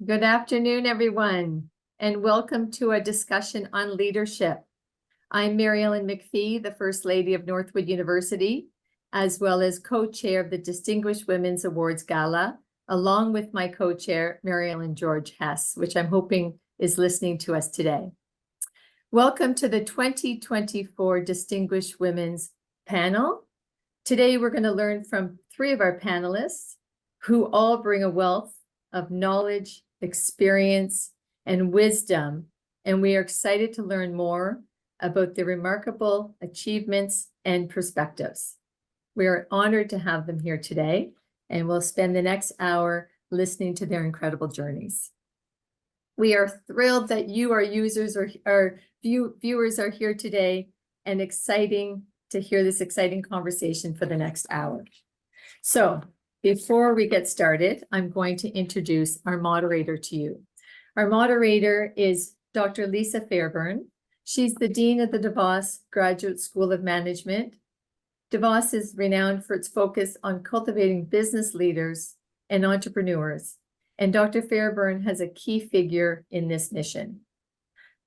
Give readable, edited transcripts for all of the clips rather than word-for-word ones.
Good afternoon, everyone, and welcome to a discussion on leadership. I'm Mary Ellen McPhee, the First Lady of Northwood University, as well as co-chair of the Distinguished Women's Awards Gala, along with my co-chair, Mary Ellen George Hess, which I'm hoping is listening to us today. Welcome to the 2024 Distinguished Women's Panel. Today, we're going to learn from three of our panelists who all bring a wealth of knowledge, experience, and wisdom, and we are excited to learn more about their remarkable achievements and perspectives. We are honored to have them here today, and we'll spend the next hour listening to their incredible journeys. We are thrilled that you, our users, or viewers, are here today, and exciting to hear this exciting conversation for the next hour. So, before we get started, I'm going to introduce our moderator to you. Our moderator is Dr. Lisa Fairburn. She's the Dean of the DeVos Graduate School of Management. DeVos is renowned for its focus on cultivating business leaders and entrepreneurs, and Dr. Fairburn has a key figure in this mission.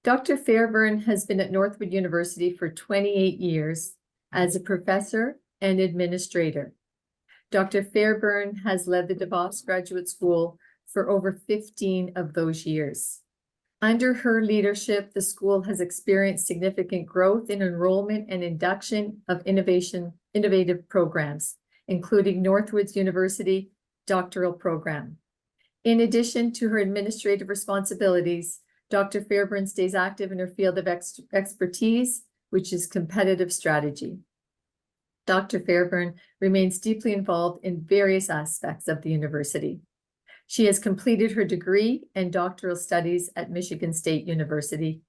Dr. Fairburn has been at Northwood University for 28 years as a professor and administrator. Dr. Fairburn has led the DeVos Graduate School for over 15 of those years. Under her leadership, the school has experienced significant growth in enrollment and induction of innovative programs, including Northwood's University doctoral program. In addition to her administrative responsibilities, Dr. Fairburn stays active in her field of expertise, which is competitive strategy. Dr. Fairburn remains deeply involved in various aspects of the university. She has completed her degree and doctoral studies at Michigan State University.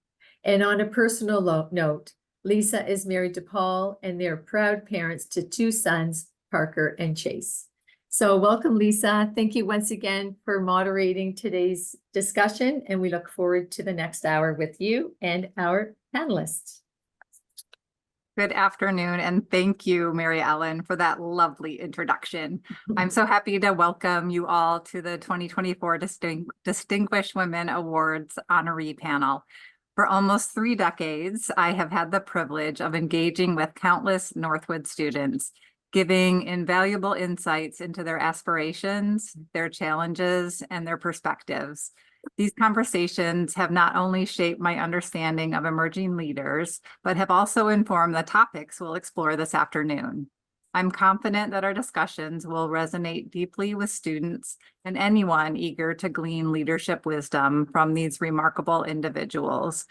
And on a personal note, Lisa is married to Paul, and they're proud parents to two sons, Parker and Chase. So welcome, Lisa. Thank you once again for moderating today's discussion, and we look forward to the next hour with you and our panelists. Good afternoon, and thank you, Mary Ellen, for that lovely introduction. I'm so happy to welcome you all to the 2024 Distinguished Women Awards honoree panel. For almost 3 decades, I have had the privilege of engaging with countless Northwood students, giving invaluable insights into their aspirations, their challenges, and their perspectives. These conversations have not only shaped my understanding of emerging leaders, but have also informed the topics we'll explore this afternoon. I'm confident that our discussions will resonate deeply with students and anyone eager to glean leadership wisdom from these remarkable individuals.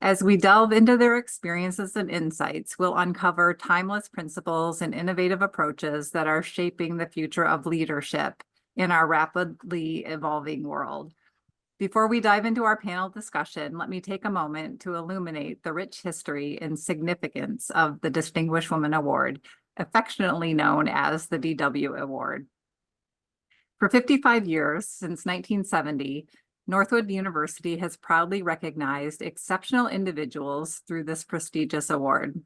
As we delve into their experiences and insights, we'll uncover timeless principles and innovative approaches that are shaping the future of leadership in our rapidly evolving world. Before we dive into our panel discussion, let me take a moment to illuminate the rich history and significance of the Distinguished Women Award, affectionately known as the DW Award. For 55 years, since 1970, Northwood University has proudly recognized exceptional individuals through this prestigious award.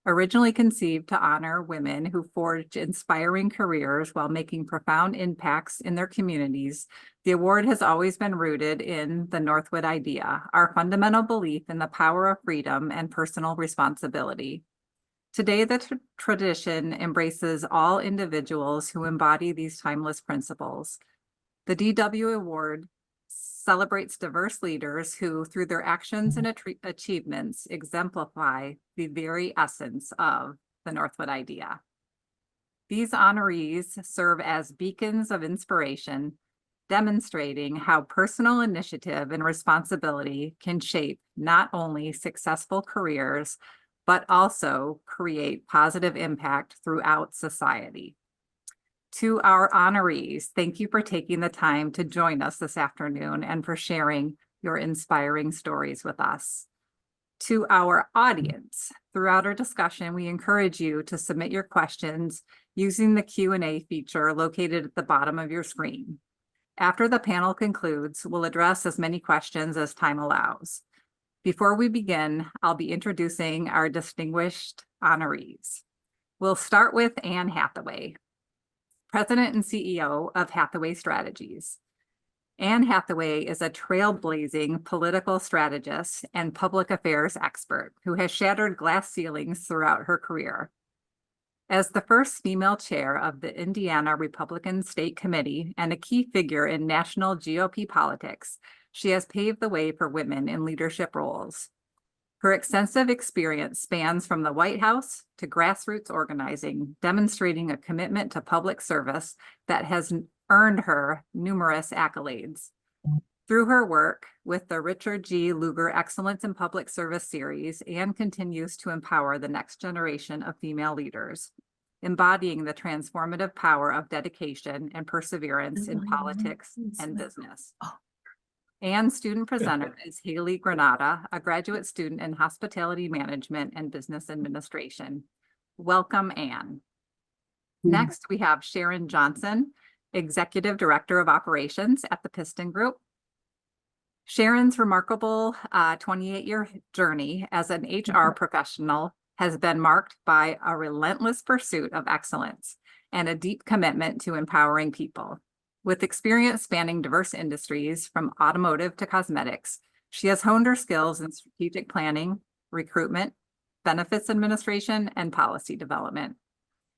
Originally conceived to honor women who forged inspiring careers while making profound impacts in their communities, the award has always been rooted in the Northwood idea, our fundamental belief in the power of freedom and personal responsibility. Today, the tradition embraces all individuals who embody these timeless principles. The DW Award celebrates diverse leaders who, through their actions and achievements, exemplify the very essence of the Northwood idea. These honorees serve as beacons of inspiration, demonstrating how personal initiative and responsibility can shape not only successful careers, but also create positive impact throughout society. To our honorees, thank you for taking the time to join us this afternoon and for sharing your inspiring stories with us. To our audience, throughout our discussion, we encourage you to submit your questions using the Q&A feature located at the bottom of your screen. After the panel concludes, we'll address as many questions as time allows. Before we begin, I'll be introducing our distinguished honorees. We'll start with Anne Hathaway, President and CEO of Hathaway Strategies. Anne Hathaway is a trailblazing political strategist and public affairs expert who has shattered glass ceilings throughout her career. As the first female chair of the Indiana Republican State Committee and a key figure in national GOP politics, she has paved the way for women in leadership roles. Her extensive experience spans from the White House to grassroots organizing, demonstrating a commitment to public service that has earned her numerous accolades. Through her work with the Richard G. Lugar Excellence in Public Service series, Anne continues to empower the next generation of female leaders, embodying the transformative power of dedication and perseverance in politics and business. Anne's student presenter is Haley Granata, a graduate student in hospitality management and business administration. Welcome, Anne. Next, we have Sharon Johnson, Executive Director of Operations at the Piston Group. Sharon's remarkable 28-year journey as an HR professional has been marked by a relentless pursuit of excellence and a deep commitment to empowering people. With experience spanning diverse industries from automotive to cosmetics, she has honed her skills in strategic planning, recruitment, benefits administration, and policy development.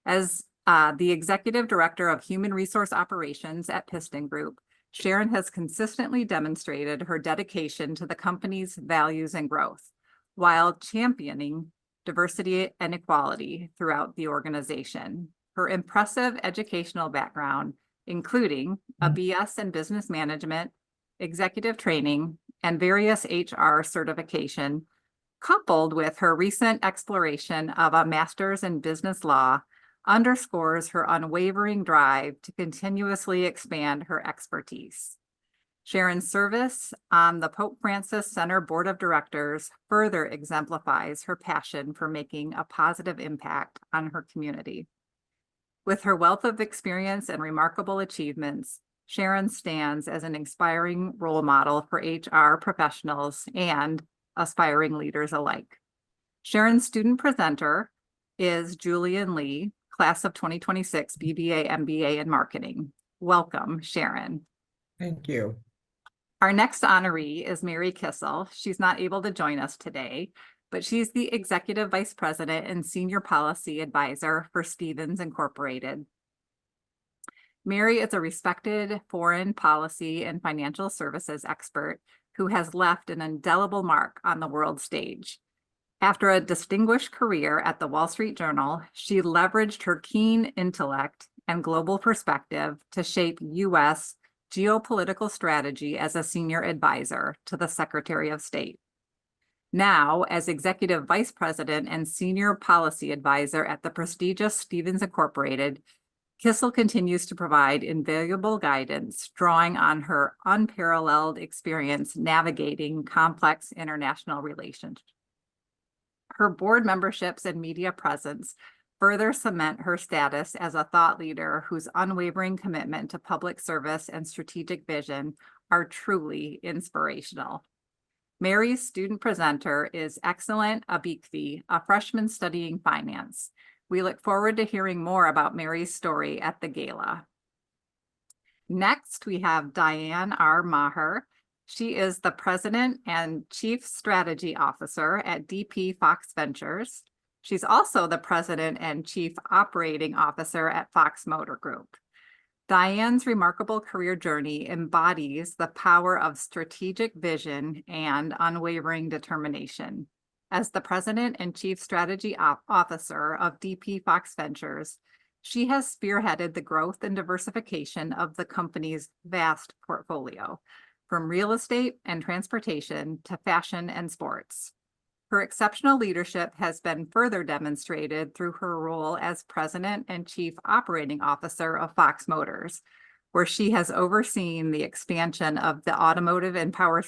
As the Executive Director of Human Resource Operations at Piston Group, Sharon has consistently demonstrated her dedication to the company's values and growth, while championing diversity and equality throughout the organization. Her impressive educational background, including a BS in business management, executive training, and various HR certification, coupled with her recent exploration of a master's in business law, underscores her unwavering drive to continuously expand her expertise. Sharon's service on the Pope Francis Center Board of Directors further exemplifies her passion for making a positive impact on her community. With her wealth of experience and remarkable achievements, Sharon stands as an inspiring role model for HR professionals and aspiring leaders alike. Sharon's student presenter is Julian Lee, class of 2026 BBA MBA in marketing. Welcome, Sharon. Thank you. Our next honoree is Mary Kissel. She's not able to join us today, but she's the Executive Vice President and Senior Policy Advisor for Stevens Incorporated. Mary is a respected foreign policy and financial services expert who has left an indelible mark on the world stage. After a distinguished career at the Wall Street Journal, she leveraged her keen intellect and global perspective to shape U.S. geopolitical strategy as a senior advisor to the Secretary of State. Now, as Executive Vice President and Senior Policy Advisor at the prestigious Stevens Incorporated, Kissel continues to provide invaluable guidance, drawing on her unparalleled experience navigating complex international relations. Her board memberships and media presence further cement her status as a thought leader whose unwavering commitment to public service and strategic vision are truly inspirational. Mary's student presenter is Excellent Abikvi, a freshman studying finance. We look forward to hearing more about Mary's story at the gala. Next, we have Diane R. Maher. She is the President and Chief Strategy Officer at DP Fox Ventures. She's also the President and Chief Operating Officer at Fox Motor Group. Diane's remarkable career journey embodies the power of strategic vision and unwavering determination. As the President and Chief Strategy Officer of DP Fox Ventures, she has spearheaded the growth and diversification of the company's vast portfolio, from real estate and transportation to fashion and sports. Her exceptional leadership has been further demonstrated through her role as President and Chief Operating Officer of Fox Motors, where she has overseen the expansion of the automotive and power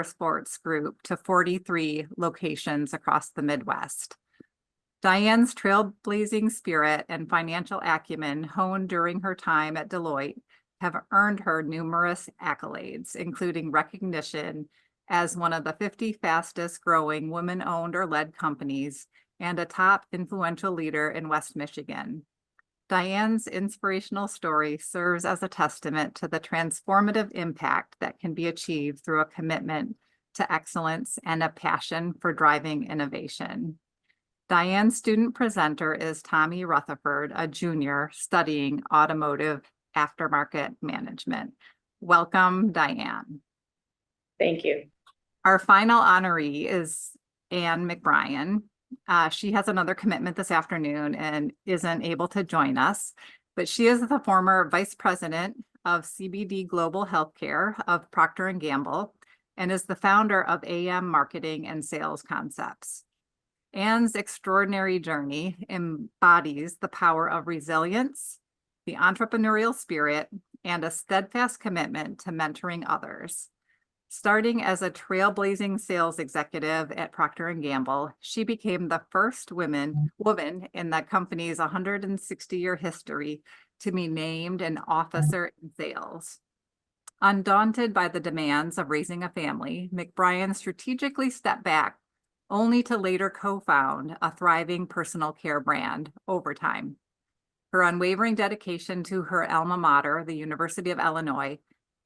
sports group to 43 locations across the Midwest. Diane's trailblazing spirit and financial acumen honed during her time at Deloitte have earned her numerous accolades, including recognition as one of the 50 fastest growing women-owned or led companies and a top influential leader in West Michigan. Diane's inspirational story serves as a testament to the transformative impact that can be achieved through a commitment to excellence and a passion for driving innovation. Diane's student presenter is Tommy Rutherford, a junior studying automotive aftermarket management. Welcome, Diane. Thank you. Our final honoree is Anne McBrien. She has another commitment this afternoon and isn't able to join us, but she is the former vice president of CBD Global Healthcare of Procter & Gamble and is the founder of AM Marketing and Sales Concepts. Anne's extraordinary journey embodies the power of resilience, the entrepreneurial spirit, and a steadfast commitment to mentoring others. Starting as a trailblazing sales executive at Procter & Gamble, she became the first woman in the company's 160-year history to be named an officer in sales. Undaunted by the demands of raising a family, McBrien strategically stepped back, only to later co-found a thriving personal care brand, Overtime. Her unwavering dedication to her alma mater, the University of Illinois,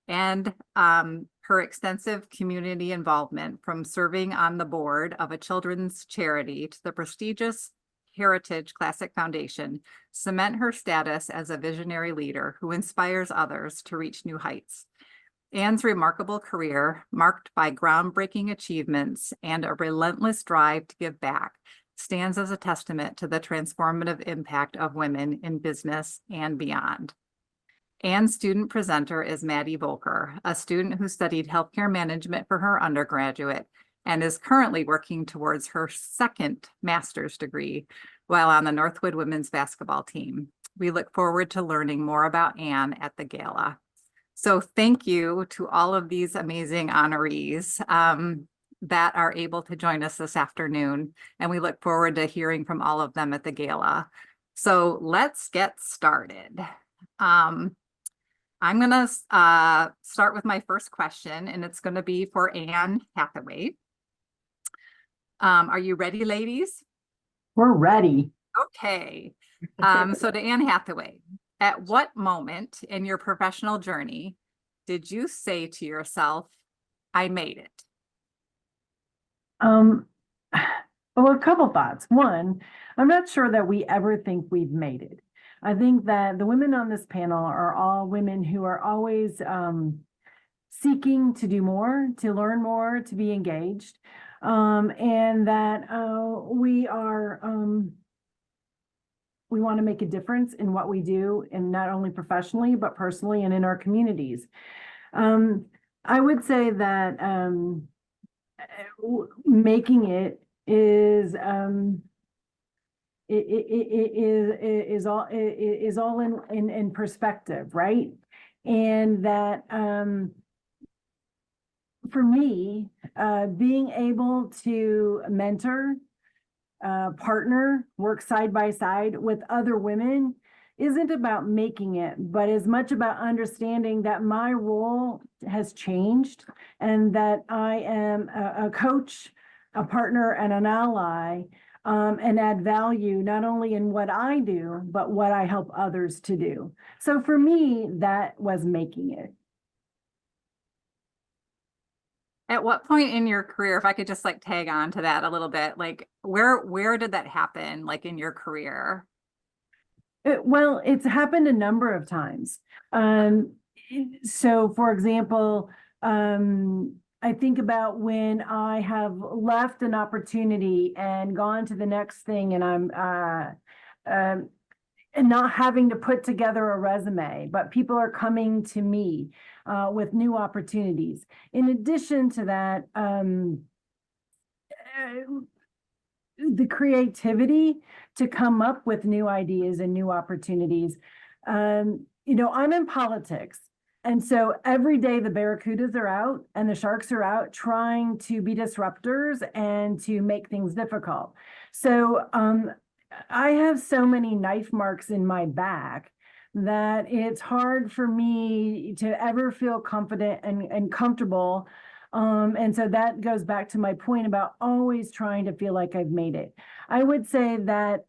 and her extensive community involvement, from serving on the board of a children's charity to the prestigious Heritage Classic Foundation, cement her status as a visionary leader who inspires others to reach new heights. Anne's remarkable career, marked by groundbreaking achievements and a relentless drive to give back, stands as a testament to the transformative impact of women in business and beyond. Anne's student presenter is Maddie Volker, a student who studied healthcare management for her undergraduate and is currently working towards her second master's degree while on the Northwood women's basketball team. We look forward to learning more about Anne at the gala. So thank you to all of these amazing honorees that are able to join us this afternoon, and we look forward to hearing from all of them at the gala. So let's get started. I'm going to start with my first question, and it's going to be for Anne Hathaway. Are you ready, ladies? We're ready. Okay. So to Anne Hathaway, at what moment in your professional journey did you say to yourself, I made it? Well, a couple thoughts. One, I'm not sure that we ever think we've made it. I think that the women on this panel are all women who are always seeking to do more, to learn more, to be engaged, and that we want to make a difference in what we do, and not only professionally, but personally and in our communities. I would say that making it is all in perspective, right? And that for me, being able to mentor, partner, work side by side with other women isn't about making it, but as much about understanding that my role has changed and that I am a coach, a partner, and an ally, and add value not only in what I do, but what I help others to do. So for me, that was making it. At what point in your career, if I could just like tag on to that a little bit, like where did that happen, like in your career? Well, it's happened a number of times. So for example, I think about when I have left an opportunity and gone to the next thing, and I'm and not having to put together a resume, but people are coming to me with new opportunities. In addition to that, the creativity to come up with new ideas and new opportunities. I'm in politics. And so every day the Barracudas are out and the Sharks are out trying to be disruptors and to make things difficult. So I have so many knife marks in my back that it's hard for me to ever feel confident and comfortable. And so that goes back to my point about always trying to feel like I've made it. I would say that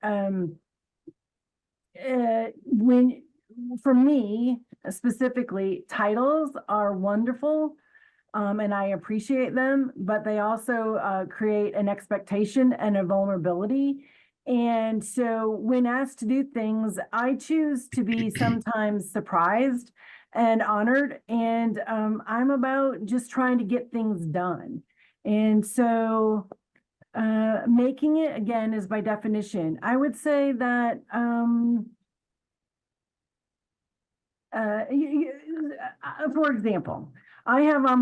when, for me specifically, titles are wonderful. And I appreciate them, but they also create an expectation and a vulnerability. And so when asked to do things, I choose to be sometimes surprised and honored. And I'm about just trying to get things done. And so making it, again, is by definition. I would say that for example, I have on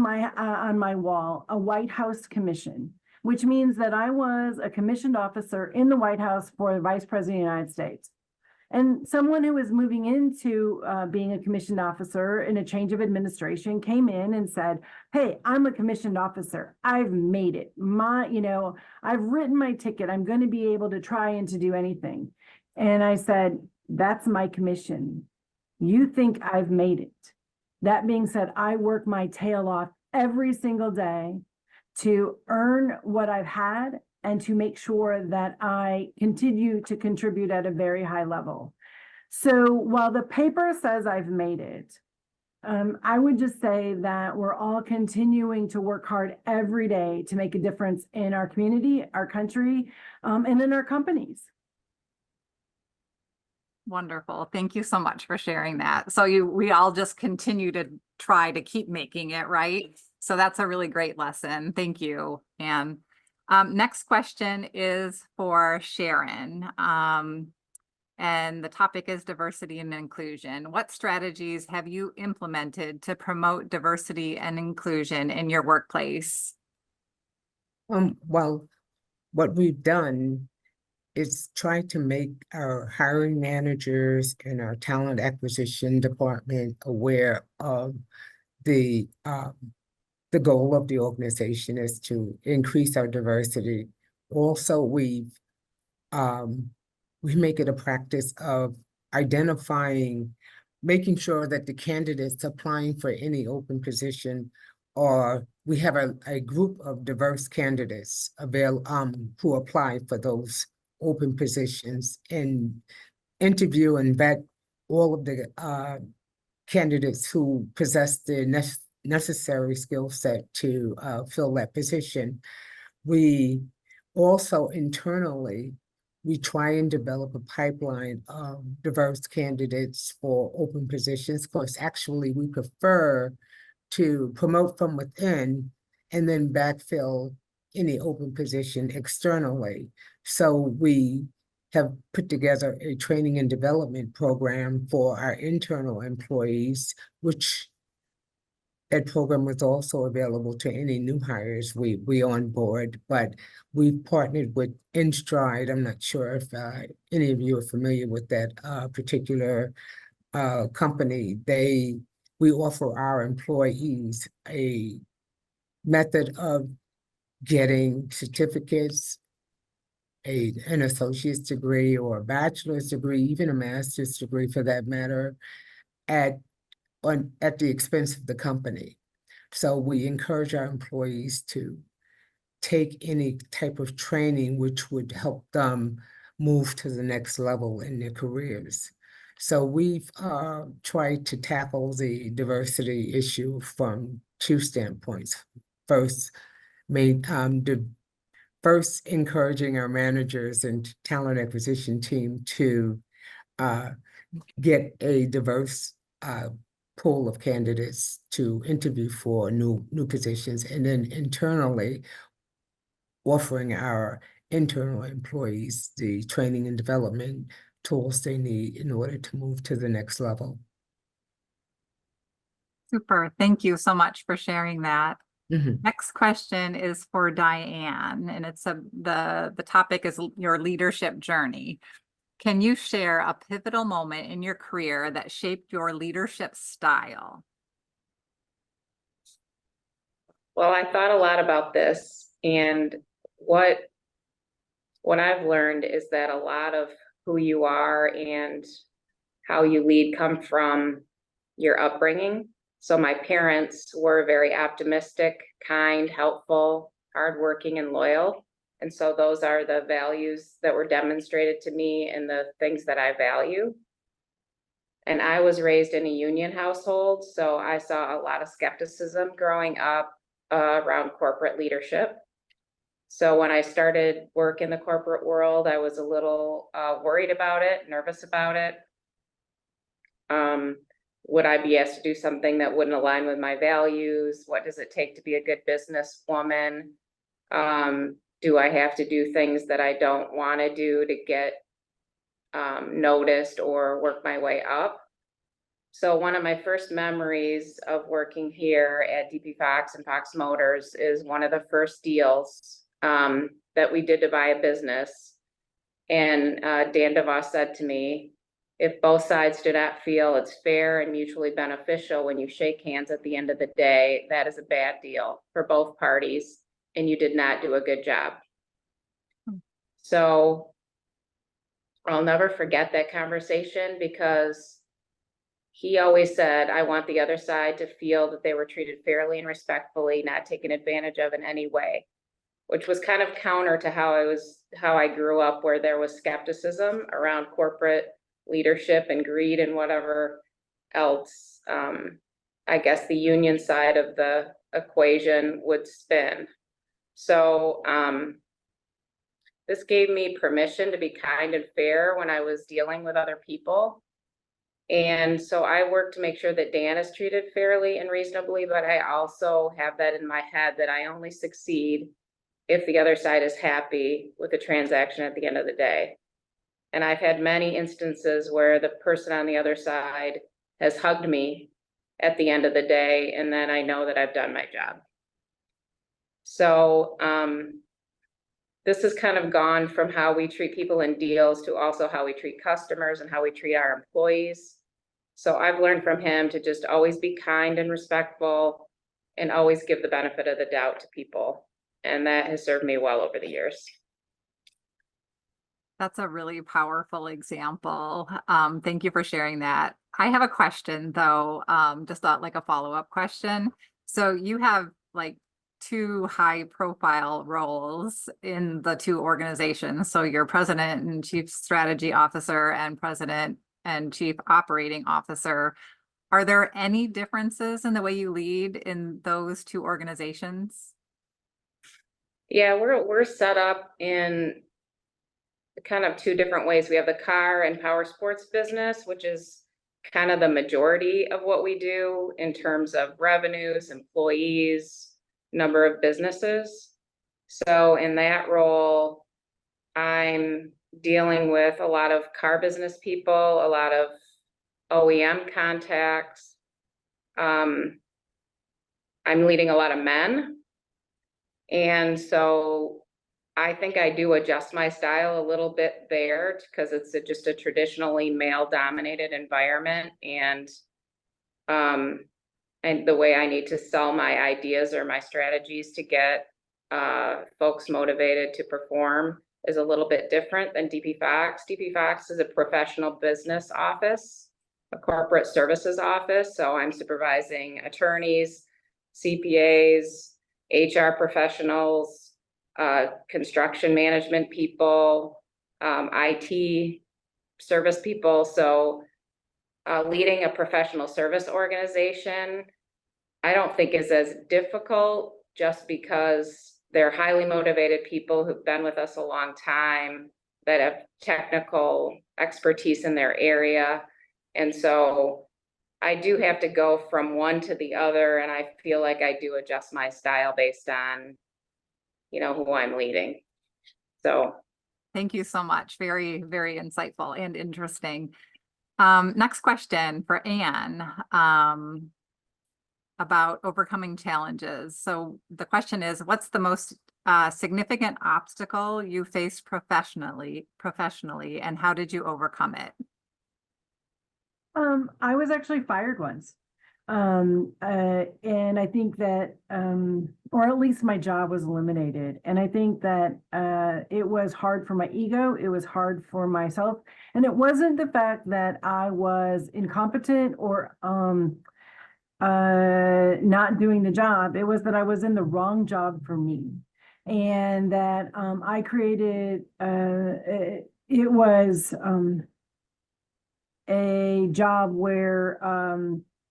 my wall a White House commission, which means that I was a commissioned officer in the White House for the Vice President of the United States. And someone who was moving into being a commissioned officer in a change of administration came in and said, "Hey, I'm a commissioned officer. I've made it. I've written my ticket. I'm going to be able to try and to do anything." And I said, "That's my commission. You think I've made it." That being said, I work my tail off every single day to earn what I've had and to make sure that I continue to contribute at a very high level. So while the paper says I've made it, I would just say that we're all continuing to work hard every day to make a difference in our community, our country, and in our companies. Wonderful. Thank you so much for sharing that. So we all just continue to try to keep making it, right? So that's a really great lesson. Thank you. And next question is for Sharon. And the topic is diversity and inclusion. What strategies have you implemented to promote diversity and inclusion in your workplace? Well, what we've done is try to make our hiring managers and our talent acquisition department aware of the goal of the organization is to increase our diversity. Also, we make it a practice of identifying, making sure that the candidates applying for any open position, or we have a group of diverse candidates who apply for those open positions, and interview and vet all of the candidates who possess the necessary skill set to fill that position. We also internally, we try and develop a pipeline of diverse candidates for open positions. Of course, actually, we prefer to promote from within and then backfill any open position externally. So we have put together a training and development program for our internal employees, which that program was also available to any new hires we onboard, but we've partnered with InStride. I'm not sure if any of you are familiar with that particular company. We offer our employees a method of getting certificates, an associate's degree or a bachelor's degree, even a master's degree for that matter, at the expense of the company. So we encourage our employees to take any type of training which would help them move to the next level in their careers. So we've tried to tackle the diversity issue from two standpoints. First, encouraging our managers and talent acquisition team to get a diverse pool of candidates to interview for new positions, and then internally offering our internal employees the training and development tools they need in order to move to the next level. Super. Thank you so much for sharing that. Mm-hmm. Next question is for Diane, and it's the topic is your leadership journey. Can you share a pivotal moment in your career that shaped your leadership style? Well, I thought a lot about this, and what I've learned is that a lot of who you are and how you lead come from your upbringing. So my parents were very optimistic, kind, helpful, hardworking, and loyal. And so those are the values that were demonstrated to me and the things that I value. And I was raised in a union household, so I saw a lot of skepticism growing up around corporate leadership. So when I started work in the corporate world, I was a little worried about it, nervous about it. Would I be asked to do something that wouldn't align with my values? What does it take to be a good businesswoman? Do I have to do things that I don't want to do to get noticed or work my way up? So one of my first memories of working here at DP Fox and Fox Motors is one of the first deals that we did to buy a business. And Dan DeVos said to me, if both sides do not feel it's fair and mutually beneficial when you shake hands at the end of the day, that is a bad deal for both parties, and you did not do a good job. So I'll never forget that conversation, because he always said, I want the other side to feel that they were treated fairly and respectfully, not taken advantage of in any way, which was kind of counter to how I grew up, where there was skepticism around corporate leadership and greed and whatever else, I guess the union side of the equation would spin. So this gave me permission to be kind and fair when I was dealing with other people. And so I work to make sure that Dan is treated fairly and reasonably, but I also have that in my head that I only succeed if the other side is happy with the transaction at the end of the day. And I've had many instances where the person on the other side has hugged me at the end of the day, and then I know that I've done my job. So this has kind of gone from how we treat people in deals to also how we treat customers and how we treat our employees. So I've learned from him to just always be kind and respectful and always give the benefit of the doubt to people. And that has served me well over the years. That's a really powerful example. Thank you for sharing that. I have a question though, just like a follow-up question. So you have like two high profile roles in the two organizations. So you're president and chief strategy officer and president and chief operating officer. Are there any differences in the way you lead in those two organizations? Yeah, we're set up in kind of two different ways. We have the car and power sports business, which is kind of the majority of what we do in terms of revenues, employees, number of businesses. So in that role, I'm dealing with a lot of car business people, a lot of OEM contacts. I'm leading a lot of men. And so I think I do adjust my style a little bit there, because it's just a traditionally male dominated environment, and the way I need to sell my ideas or my strategies to get folks motivated to perform is a little bit different than DP Fox. DP Fox is a professional business office, a corporate services office. So I'm supervising attorneys, CPAs, HR professionals, construction management people, IT service people. So leading a professional service organization, I don't think is as difficult, just because they're highly motivated people who've been with us a long time, that have technical expertise in their area. And so I do have to go from one to the other, and I feel like I do adjust my style based on, who I'm leading. So thank you so much. Very, very insightful and interesting. Next question for Anne, about overcoming challenges. So the question is, what's the most significant obstacle you faced professionally, and how did you overcome it? I was actually fired once. And I think that, or at least my job was eliminated. And I think that it was hard for my ego. It was hard for myself. And it wasn't the fact that I was incompetent or not doing the job. It was that I was in the wrong job for me. And that I created, it was, a job where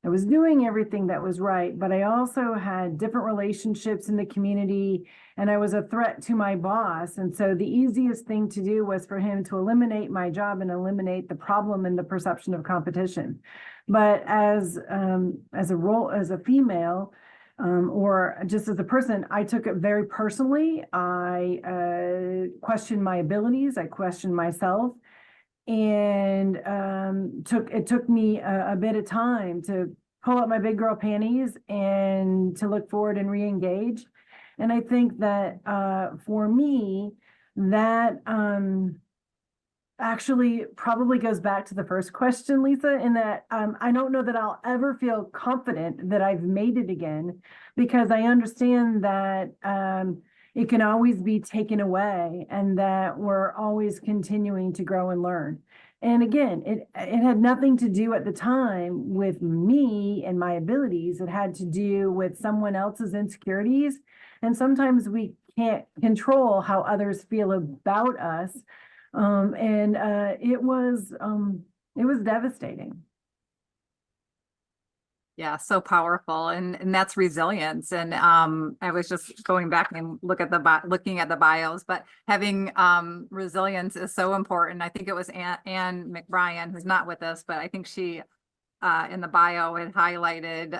I was doing everything that was right, but I also had different relationships in the community, and I was a threat to my boss. And so the easiest thing to do was for him to eliminate my job and eliminate the problem and the perception of competition. But as a female, or just as a person, I took it very personally. I questioned my abilities. I questioned myself, and it took me a bit of time to pull up my big girl panties and to look forward and re-engage. And I think that for me, that actually probably goes back to the first question, Lisa, in that I don't know that I'll ever feel confident that I've made it again, because I understand that it can always be taken away, and that we're always continuing to grow and learn. And again, it had nothing to do at the time with me and my abilities. It had to do with someone else's insecurities. And sometimes we can't control how others feel about us. It was devastating. Yeah, so powerful, and that's resilience. And I was just going back and looking at the bios, but having resilience is so important. I think it was Anne McBrien, who's not with us, but I think she in the bio had highlighted,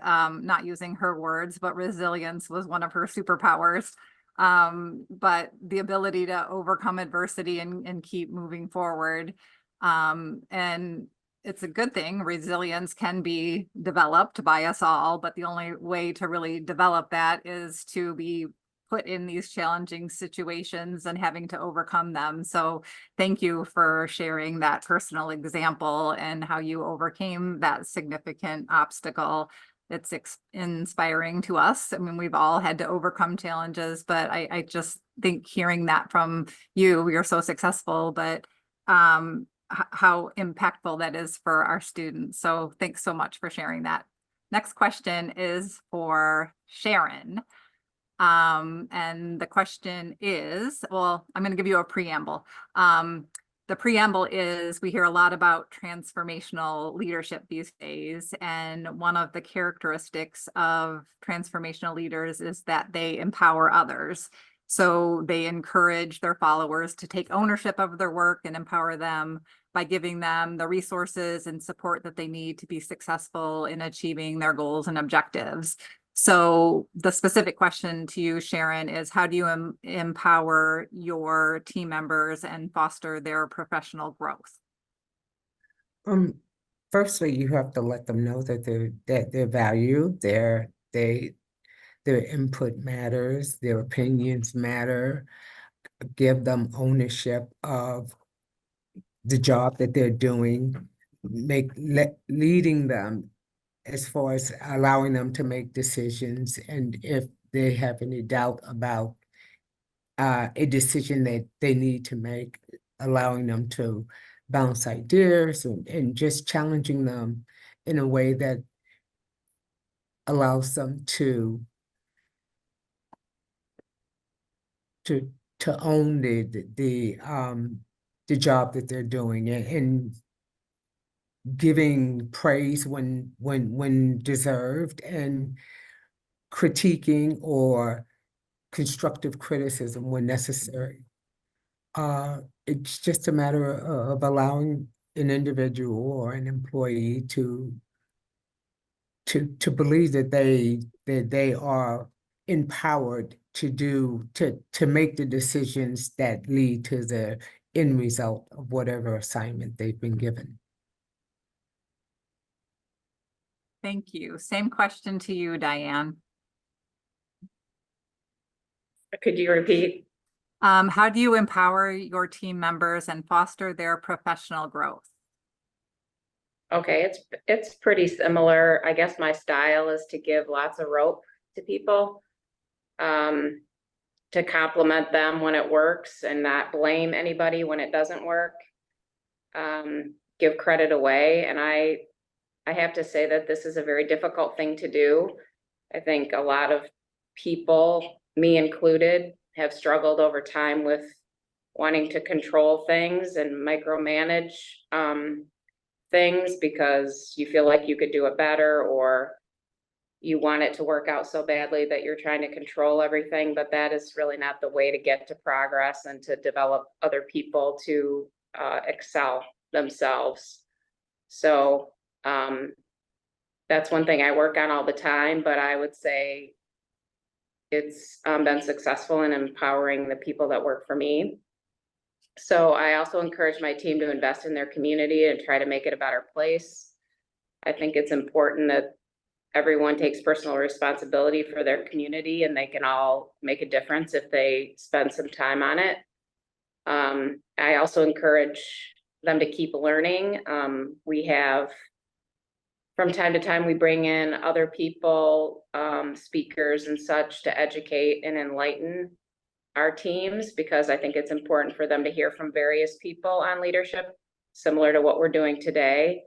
not using her words, but resilience was one of her superpowers. But the ability to overcome adversity and keep moving forward. And it's a good thing. Resilience can be developed by us all, but the only way to really develop that is to be put in these challenging situations and having to overcome them. So thank you for sharing that personal example and how you overcame that significant obstacle. It's inspiring to us. I mean, we've all had to overcome challenges, but I just think hearing that from you, you're so successful, but how impactful that is for our students. So thanks so much for sharing that. Next question is for Sharon. And the question is, well, I'm going to give you a preamble. The preamble is, we hear a lot about transformational leadership these days, and one of the characteristics of transformational leaders is that they empower others. So they encourage their followers to take ownership of their work and empower them by giving them the resources and support that they need to be successful in achieving their goals and objectives. So the specific question to you, Sharon, is how do you empower your team members and foster their professional growth? Firstly, you have to let them know that they're valued, their input matters, their opinions matter. Give them ownership of the job that they're doing, leading them as far as allowing them to make decisions. And if they have any doubt about a decision that they need to make, allowing them to bounce ideas and just challenging them in a way that allows them to own the job that they're doing, and giving praise when deserved, and critiquing or constructive criticism when necessary. It's just a matter of allowing an individual or an employee to believe that they are empowered to make the decisions that lead to the end result of whatever assignment they've been given. Thank you. Same question to you, Diane. Could you repeat? How do you empower your team members and foster their professional growth? Okay, it's pretty similar. I guess my style is to give lots of rope to people, to compliment them when it works and not blame anybody when it doesn't work. Give credit away. And I have to say that this is a very difficult thing to do. I think a lot of people, me included, have struggled over time with wanting to control things and micromanage things because you feel like you could do it better, or you want it to work out so badly that you're trying to control everything, but that is really not the way to get to progress and to develop other people to excel themselves. So that's one thing I work on all the time, but I would say it's been successful in empowering the people that work for me. So I also encourage my team to invest in their community and try to make it a better place. I think it's important that everyone takes personal responsibility for their community, and they can all make a difference if they spend some time on it. I also encourage them to keep learning. We have, from time to time, we bring in other people, speakers and such, to educate and enlighten our teams, because I think it's important for them to hear from various people on leadership, similar to what we're doing today,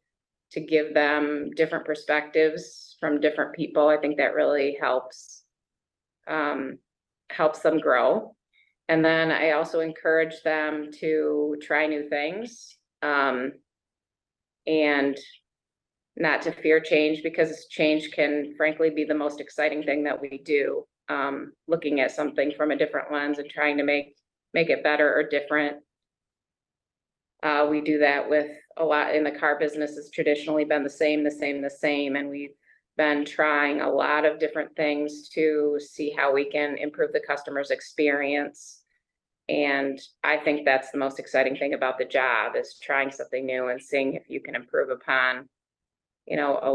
to give them different perspectives from different people. I think that really helps them grow. And then I also encourage them to try new things, and not to fear change, because change can frankly be the most exciting thing that we do. Looking at something from a different lens and trying to make it better or different. We do that with a lot in the car business. Has traditionally been the same, and we've been trying a lot of different things to see how we can improve the customer's experience. And I think that's the most exciting thing about the job, is trying something new and seeing if you can improve upon, you know, a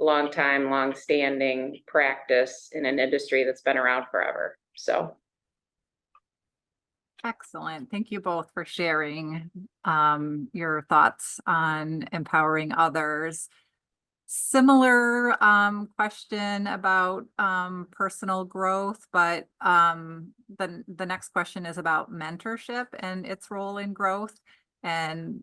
long-standing practice in an industry that's been around forever. So. Excellent. Thank you both for sharing your thoughts on empowering others. Similar question about personal growth, but the next question is about mentorship and its role in growth. And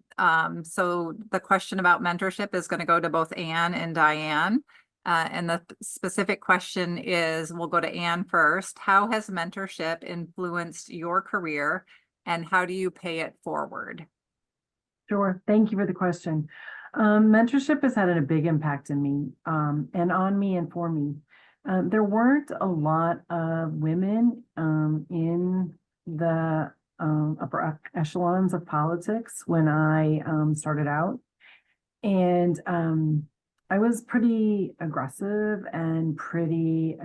so the question about mentorship is going to go to both Anne and Diane. And the specific question is, we'll go to Anne first. How has mentorship influenced your career, and how do you pay it forward? Sure. Thank you for the question. Mentorship has had a big impact in me, and on me and for me. There weren't a lot of women in the upper echelons of politics when I started out. And I was pretty aggressive and pretty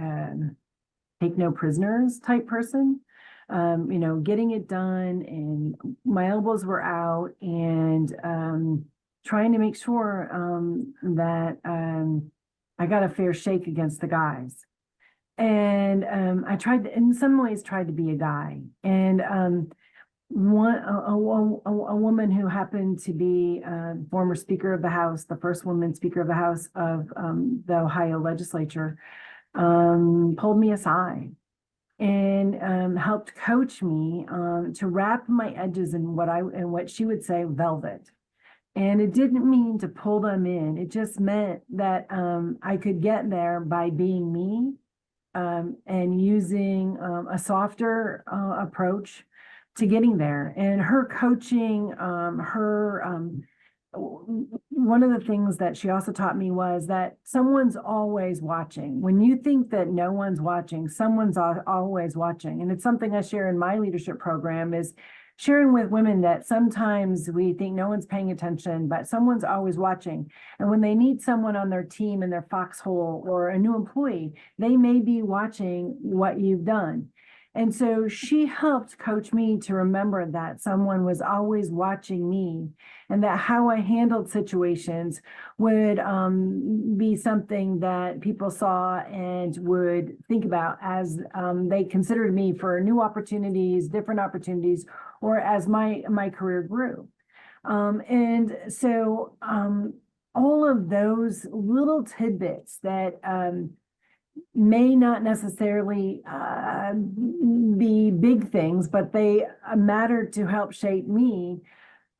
take no prisoners type person. You know, getting it done, and my elbows were out, and trying to make sure that I got a fair shake against the guys. And I tried to, in some ways, tried to be a guy. And a woman who happened to be former Speaker of the House, the first woman Speaker of the House of the Ohio legislature, pulled me aside and helped coach me to wrap my edges in what she would say velvet. And it didn't mean to pull them in. It just meant that I could get there by being me and using a softer approach to getting there. And her coaching, one of the things that she also taught me was that someone's always watching. When you think that no one's watching, someone's always watching. And it's something I share in my leadership program, is sharing with women that sometimes we think no one's paying attention, but someone's always watching. And when they need someone on their team in their foxhole, or a new employee, they may be watching what you've done. And so she helped coach me to remember that someone was always watching me, and that how I handled situations would be something that people saw and would think about as they considered me for new opportunities, different opportunities, or as my career grew. And so all of those little tidbits that may not necessarily be big things, but they matter to help shape me.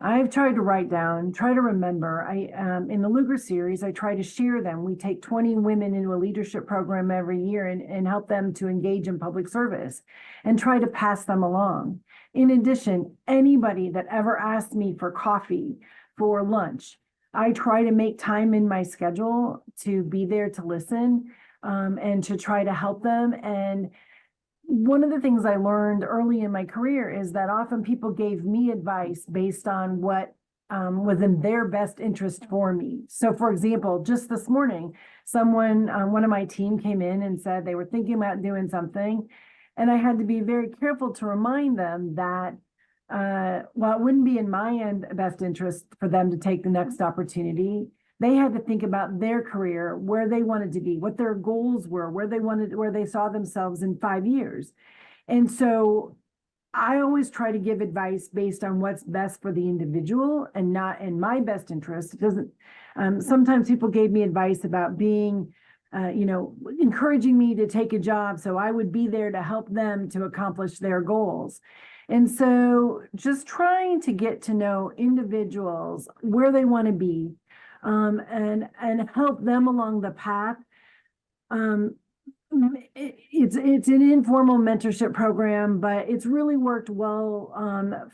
I've tried to write down, try to remember. In the Luger series, I try to share them. We take 20 women into a leadership program every year and help them to engage in public service and try to pass them along. In addition, anybody that ever asked me for coffee for lunch, I try to make time in my schedule to be there to listen, and to try to help them. And one of the things I learned early in my career is that often people gave me advice based on what was in their best interest for me. So for example, just this morning, someone, one of my team came in and said they were thinking about doing something. And I had to be very careful to remind them that while it wouldn't be in my best interest for them to take the next opportunity, they had to think about their career, where they wanted to be, what their goals were, where they saw themselves in 5 years. And so I always try to give advice based on what's best for the individual and not in my best interest. It doesn't, sometimes people gave me advice about being, encouraging me to take a job so I would be there to help them to accomplish their goals. And so just trying to get to know individuals, where they want to be, and help them along the path. It's an informal mentorship program, but it's really worked well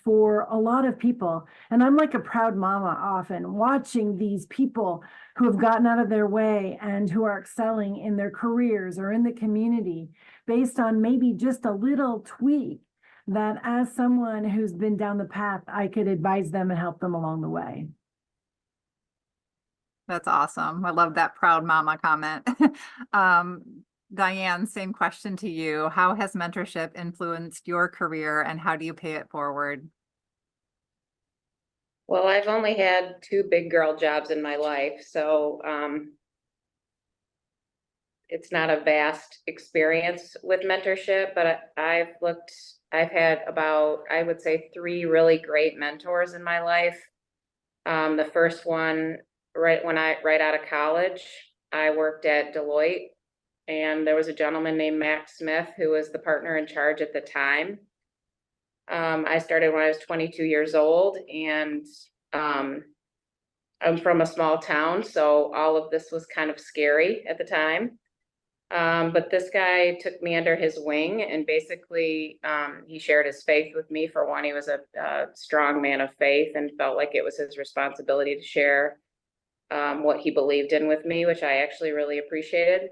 for a lot of people. And I'm like a proud mama often watching these people who have gotten out of their way and who are excelling in their careers or in the community based on maybe just a little tweak that, as someone who's been down the path, I could advise them and help them along the way. That's awesome. I love that proud mama comment. Diane, same question to you. How has mentorship influenced your career and how do you pay it forward? Well, I've only had 2 big girl jobs in my life, so it's not a vast experience with mentorship, but I've had about, I would say, 3 really great mentors in my life. The first one, right out of college, I worked at Deloitte, and there was a gentleman named Max Smith who was the partner in charge at the time. I started when I was 22 years old, and I'm from a small town, so all of this was kind of scary at the time. But this guy took me under his wing, and basically he shared his faith with me. For one, he was a strong man of faith and felt like it was his responsibility to share what he believed in with me, which I actually really appreciated.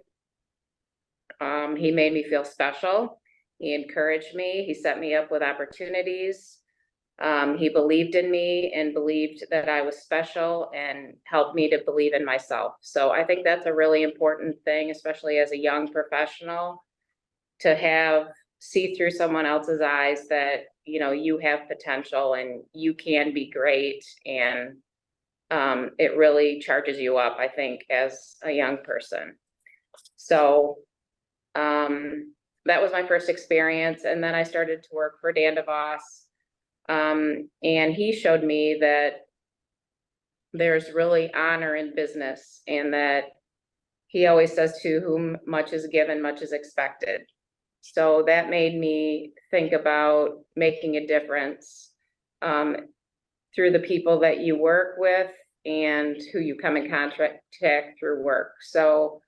He made me feel special. He encouraged me. He set me up with opportunities. He believed in me and believed that I was special and helped me to believe in myself. So I think that's a really important thing, especially as a young professional, to see through someone else's eyes that, you have potential and you can be great. And it really charges you up, I think, as a young person. So that was my first experience. And then I started to work for Dan DeVos. And he showed me that there's really honor in business, and that he always says, to whom much is given, much is expected. So that made me think about making a difference through the people that you work with and who you come in contact through work. So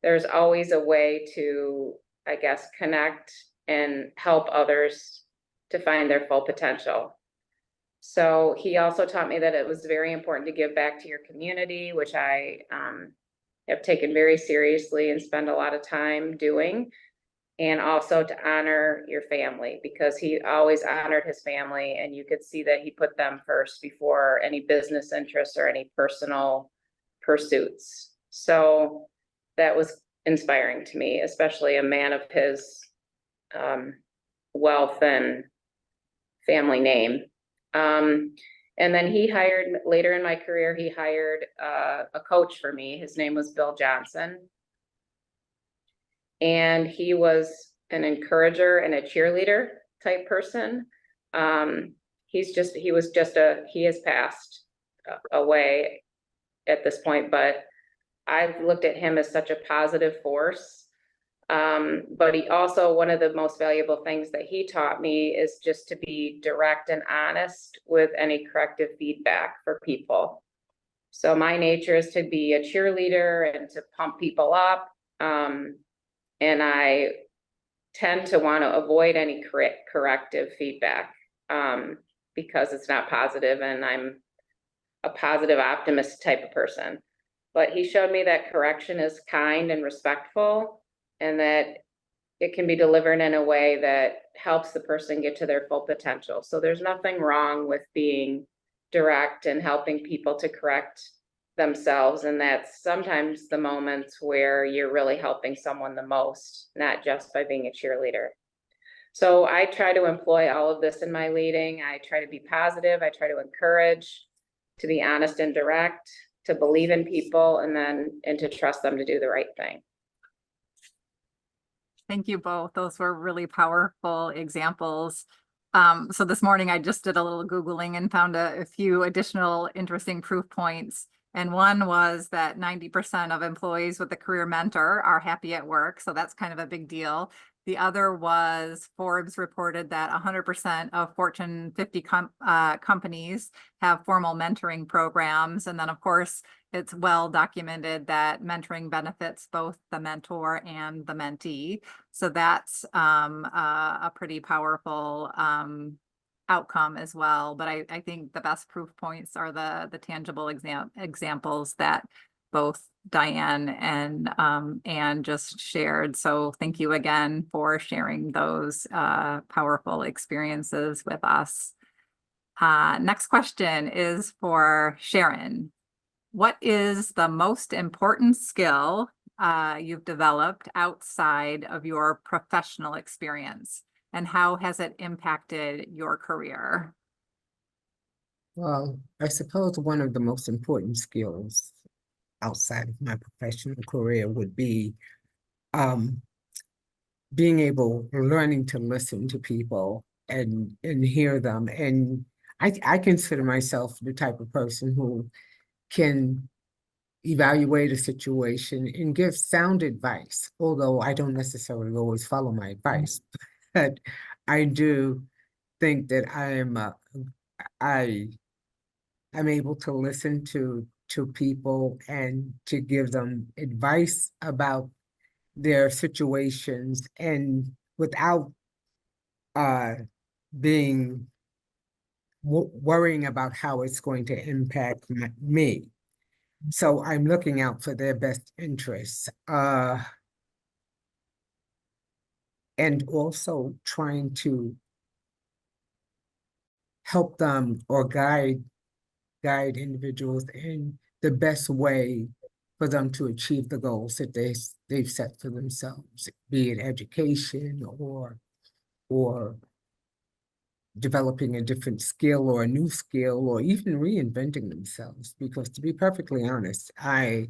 there's always a way to, I guess, connect and help others to find their full potential. So he also taught me that it was very important to give back to your community, which I have taken very seriously and spend a lot of time doing, and also to honor your family, because he always honored his family, and you could see that he put them first before any business interests or any personal pursuits. So that was inspiring to me, especially a man of his wealth and family name. And then later in my career, he hired a coach for me. His name was Bill Johnson. And he was an encourager and a cheerleader type person. He has passed away at this point, but I've looked at him as such a positive force. But he also, one of the most valuable things that he taught me is just to be direct and honest with any corrective feedback for people. So my nature is to be a cheerleader and to pump people up. And I tend to want to avoid any corrective feedback because it's not positive, and a positive optimist type of person. But he showed me that correction is kind and respectful, and that it can be delivered in a way that helps the person get to their full potential. So there's nothing wrong with being direct and helping people to correct themselves. And that's sometimes the moments where you're really helping someone the most, not just by being a cheerleader. So I try to employ all of this in my leading. I try to be positive. I try to encourage, to be honest and direct, to believe in people, and to trust them to do the right thing. Thank you both. Those were really powerful examples. So this morning I just did a little Googling and found a few additional interesting proof points. And one was that 90% of employees with a career mentor are happy at work. So that's kind of a big deal. The other was Forbes reported that 100% of Fortune 50 companies have formal mentoring programs. And then, of course, it's well documented that mentoring benefits both the mentor and the mentee. So that's a pretty powerful outcome as well. But I think the best proof points are the tangible examples that both Diane and just shared. So thank you again for sharing those powerful experiences with us. Next question is for Sharon. What is the most important skill you've developed outside of your professional experience, and how has it impacted your career? Well, I suppose one of the most important skills outside of my professional career would be being able, learning to listen to people and hear them. And I consider myself the type of person who can evaluate a situation and give sound advice, although I don't necessarily always follow my advice. But I do think that I'm able to listen to people and to give them advice about their situations, and without being worrying about how it's going to impact me. So I'm looking out for their best interests, and also trying to help them or guide individuals in the best way for them to achieve the goals that they've set for themselves, be it education or developing a different skill or a new skill, or even reinventing themselves. Because to be perfectly honest, I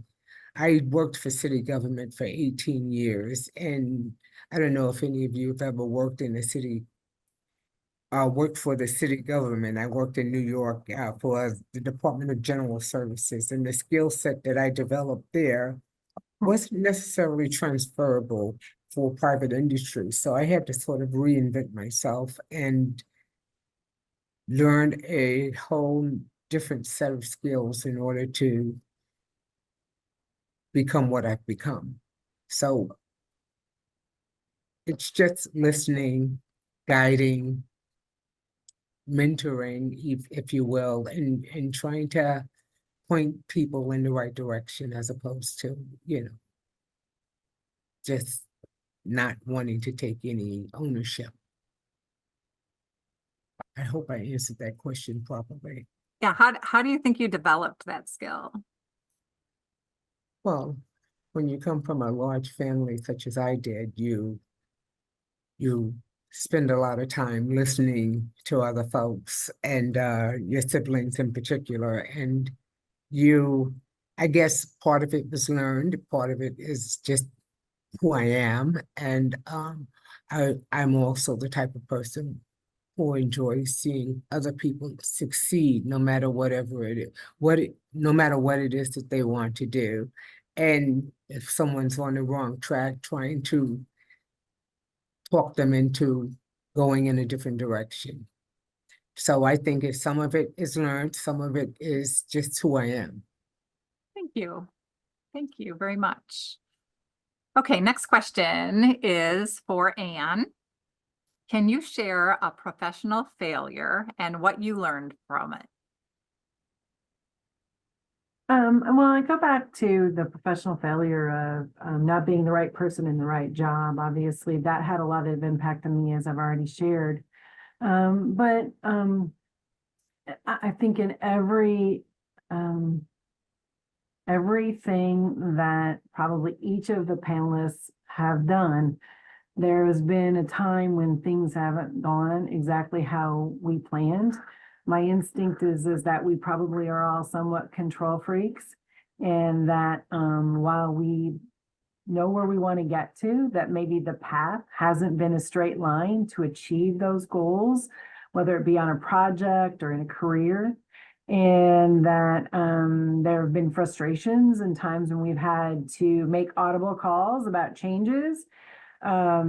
worked for city government for 18 years, and I don't know if any of you have ever worked in a city, worked for the city government. I worked in New York for the Department of General Services, and the skill set that I developed there wasn't necessarily transferable for private industry. So I had to sort of reinvent myself and learn a whole different set of skills in order to become what I've become. So it's just listening, guiding, mentoring, if you will, and trying to point people in the right direction, as opposed to, just not wanting to take any ownership. I hope I answered that question properly. Yeah, how do you think you developed that skill? Well, when you come from a large family such as I did, you spend a lot of time listening to other folks, and your siblings in particular. And I guess part of it was learned, part of it is just who I am. And I'm also the type of person who enjoys seeing other people succeed, no matter whatever it is, no matter what it is that they want to do. And if someone's on the wrong track, trying to talk them into going in a different direction. So I think if some of it is learned, some of it is just who I am. Thank you. Thank you very much. Okay, next question is for Anne. Can you share a professional failure and what you learned from it? Well, I go back to the professional failure of not being the right person in the right job. Obviously, that had a lot of impact on me, as I've already shared. But I think in everything that probably each of the panelists have done, there has been a time when things haven't gone exactly how we planned. My instinct is that we probably are all somewhat control freaks, and that while we know where we want to get to, that maybe the path hasn't been a straight line to achieve those goals, whether it be on a project or in a career. And that there have been frustrations and times when we've had to make audible calls about changes. I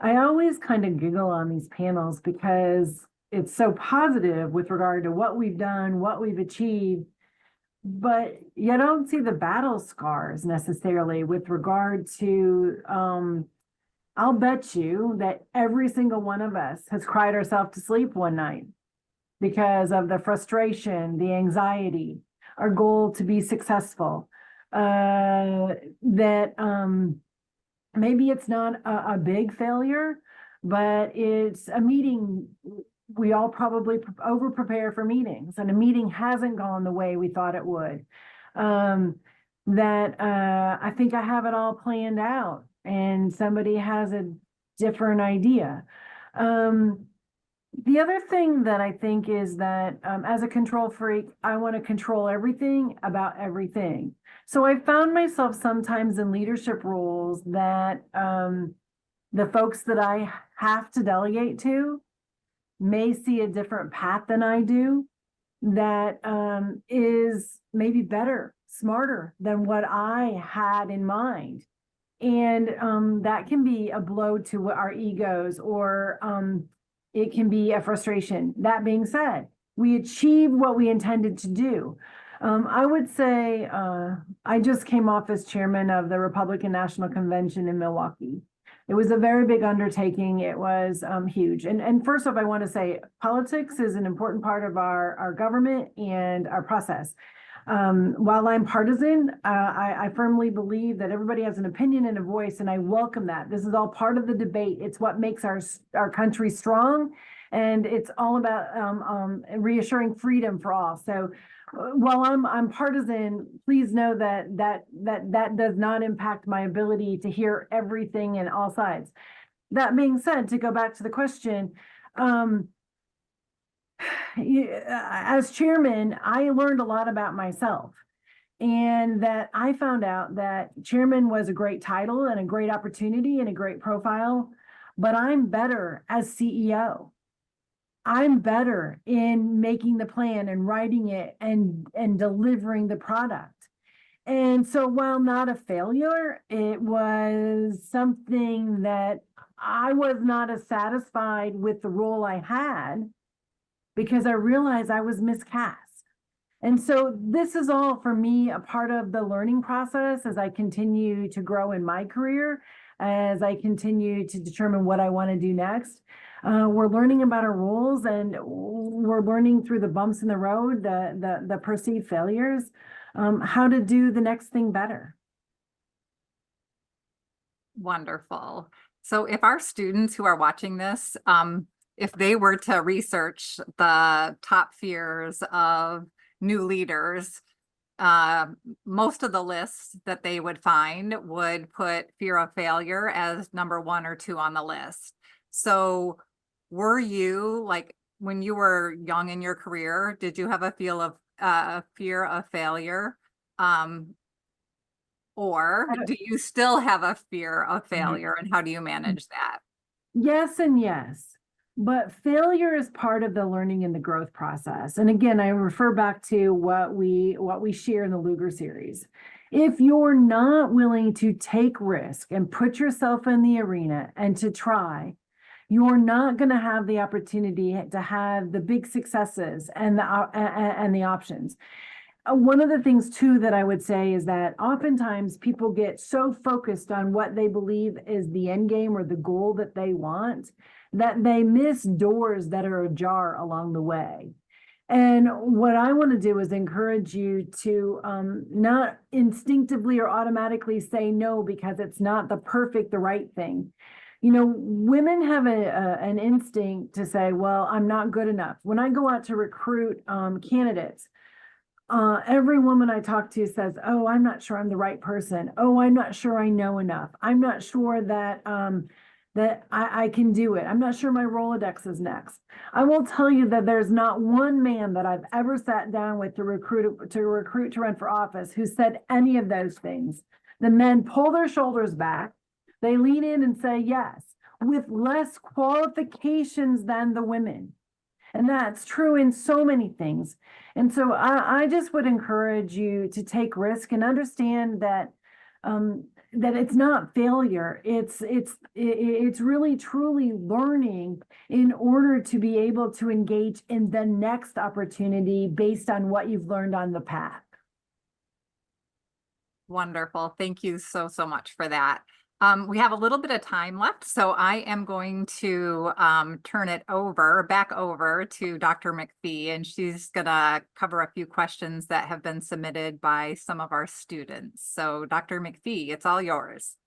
always kind of giggle on these panels because it's so positive with regard to what we've done, what we've achieved, but you don't see the battle scars necessarily with regard to, I'll bet you that every single one of us has cried ourselves to sleep one night because of the frustration, the anxiety, our goal to be successful, maybe it's not a big failure, but it's a meeting. We all probably over prepare for meetings, and a meeting hasn't gone the way we thought it would. I think I have it all planned out, and somebody has a different idea. The other thing that I think is that as a control freak, I want to control everything about everything. So I found myself sometimes in leadership roles that the folks that I have to delegate to may see a different path than I do, that is maybe better, smarter than what I had in mind. And that can be a blow to our egos, or it can be a frustration. That being said, we achieved what we intended to do. I would say I just came off as chairman of the Republican National Convention in Milwaukee. It was a very big undertaking. It was huge. And first off, I want to say politics is an important part of our government and our process. While I'm partisan, I firmly believe that everybody has an opinion and a voice, and I welcome that. This is all part of the debate. It's what makes our country strong, and it's all about reassuring freedom for all. So while I'm partisan, please know that does not impact my ability to hear everything in all sides. That being said, to go back to the question, as chairman, I learned a lot about myself, and that I found out that chairman was a great title and a great opportunity and a great profile, but I'm better as CEO. I'm better in making the plan and writing it and delivering the product. And so while not a failure, it was something that I was not as satisfied with the role I had, because I realized I was miscast. And so this is all for me a part of the learning process as I continue to grow in my career, as I continue to determine what I want to do next. We're learning about our roles, and we're learning through the bumps in the road, the perceived failures, how to do the next thing better. Wonderful. So if our students who are watching this, if they were to research the top fears of new leaders, most of the lists that they would find would put fear of failure as number 1 or 2 on the list. So were you, like, when you were young in your career, did you have a fear of failure? Or do you still have a fear of failure, and how do you manage that? Yes and yes. But failure is part of the learning and the growth process. And again, I refer back to what we share in the Luger series. If you're not willing to take risk and put yourself in the arena and to try, you're not going to have the opportunity to have the big successes and the options. One of the things too that I would say is that oftentimes people get so focused on what they believe is the end game or the goal that they want, that they miss doors that are ajar along the way. And what I want to do is encourage you to not instinctively or automatically say no because it's not the right thing. You know, women have an instinct to say, well, I'm not good enough. When I go out to recruit candidates, every woman I talk to says, oh, I'm not sure I'm the right person. Oh, I'm not sure I know enough. I'm not sure that I can do it. I'm not sure my Rolodex is next. I will tell you that there's not one man that I've ever sat down with to recruit to run for office who said any of those things. The men pull their shoulders back. They lean in and say yes, with less qualifications than the women. And that's true in so many things. And so I just would encourage you to take risk and understand that that it's not failure. It's really truly learning in order to be able to engage in the next opportunity based on what you've learned on the path. Wonderful. Thank you so, so much for that. We have a little bit of time left, so I am going to turn it back over to Dr. McPhee, and she's gonna cover a few questions that have been submitted by some of our students. So Dr. McPhee, it's all yours.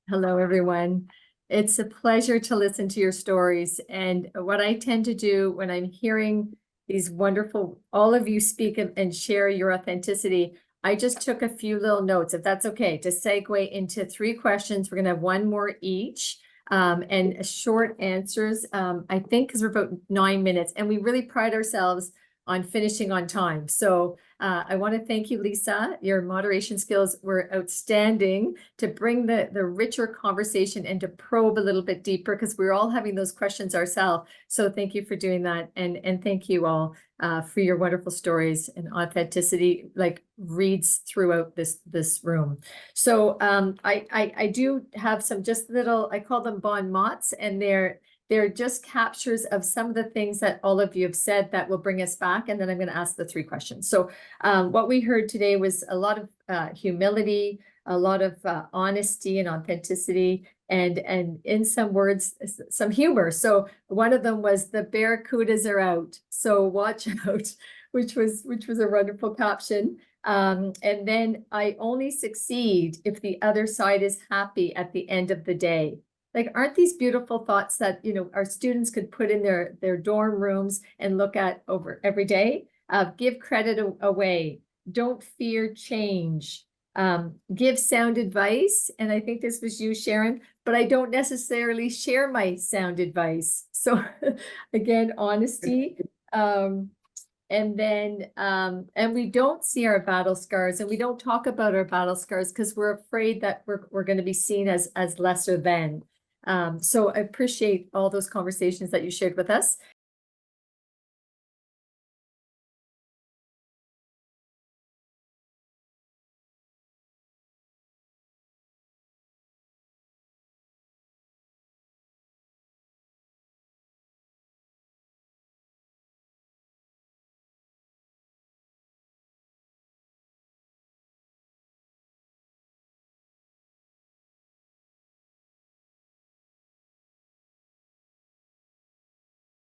Hello, everyone. It's a pleasure to listen to your stories. And what I tend to do when I'm hearing these wonderful, all of you speak and share your authenticity, I just took a few little notes, if that's okay, to segue into 3 questions. We're going to have 1 more each and short answers, I think, because we're about 9 minutes and we really pride ourselves on finishing on time. So I want to thank you, Lisa. Your moderation skills were outstanding to bring the richer conversation and to probe a little bit deeper because we're all having those questions ourselves. So thank you for doing that. And thank you all for your wonderful stories and authenticity, like reads throughout this room. So I do have some just little, I call them bon mots, and they're just captures of some of the things that all of you have said that will bring us back. And then I'm going to ask the 3 questions. So what we heard today was a lot of humility, a lot of honesty and authenticity, and in some words, some humor. So one of them was the barracudas are out, so watch out, which was a wonderful caption. And then I only succeed if the other side is happy at the end of the day. Like, aren't these beautiful thoughts that, you know, our students could put in their dorm rooms and look at over every day? Give credit away. Don't fear change. Give sound advice. And I think this was you, Sharon, but I don't necessarily share my sound advice. So again, honesty. And then, and we don't see our battle scars and we don't talk about our battle scars because we're afraid that we're going to be seen as lesser than. So I appreciate all those conversations that you shared with us.